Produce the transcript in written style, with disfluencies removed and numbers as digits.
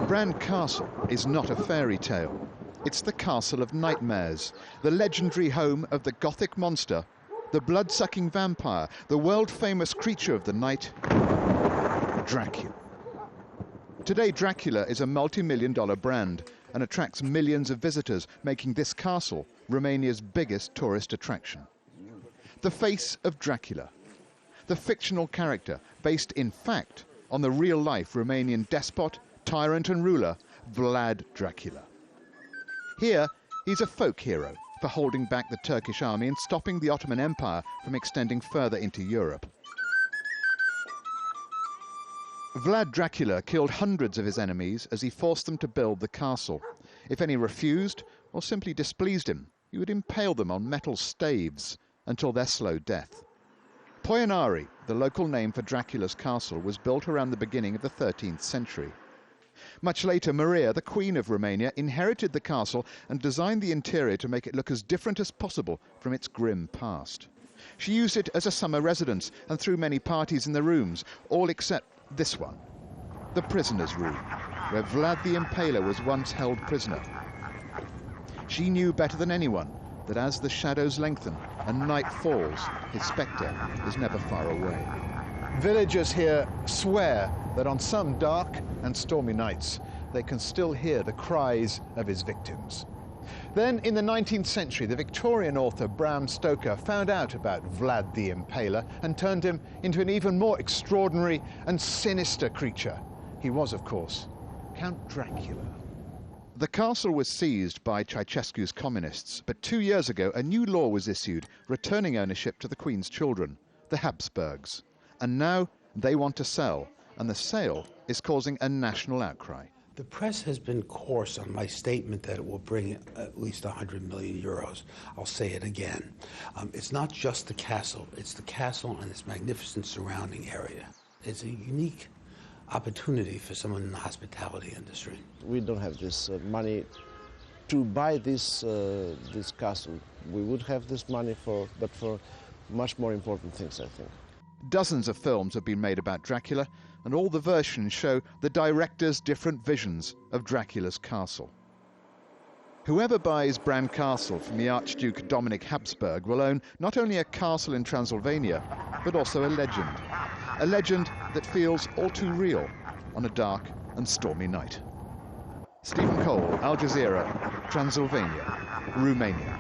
Bran Castle is not a fairy tale. It's the castle of nightmares, the legendary home of the Gothic monster, the blood-sucking vampire, the world-famous creature of the night, Dracula. Today, Dracula is a multi-million-dollar brand and attracts millions of visitors, making this castle Romania's biggest tourist attraction. The face of Dracula, the fictional character based in fact on the real-life Romanian despot, tyrant and ruler, Vlad Dracula. Here, he's a folk hero for holding back the Turkish army and stopping the Ottoman Empire from extending further into Europe. Vlad Dracula killed hundreds of his enemies as he forced them to build the castle. If any refused or simply displeased him, he would impale them on metal staves until their slow death. Poianari, the local name for Dracula's castle, was built around the beginning of the 13th century. Much later, Maria, the Queen of Romania, inherited the castle and designed the interior to make it look as different as possible from its grim past. She used it as a summer residence and threw many parties in the rooms, all except this one, the prisoner's room, where Vlad the Impaler was once held prisoner. She knew better than anyone that as the shadows lengthen and night falls, his spectre is never far away. Villagers here swear that on some dark and stormy nights, they can still hear the cries of his victims. Then, in the 19th century, the Victorian author Bram Stoker found out about Vlad the Impaler and turned him into an even more extraordinary and sinister creature. He was, of course, Count Dracula. The castle was seized by Ceausescu's communists, but 2 years ago a new law was issued returning ownership to the Queen's children, the Habsburgs. And now they want to sell, and the sale is causing a national outcry. The press has been coarse on my statement that it will bring at least 100 million euros. I'll say it again. It's not just the castle, it's the castle and its magnificent surrounding area. It's a unique opportunity for someone in the hospitality industry. We don't have this money to buy this castle. We would have this money but for much more important things, I think. Dozens of films have been made about Dracula, and all the versions show the director's different visions of Dracula's castle. Whoever buys Bran Castle from the Archduke Dominic Habsburg will own not only a castle in Transylvania, but also a legend that feels all too real on a dark and stormy night. Stephen Cole, Al Jazeera, Transylvania, Romania.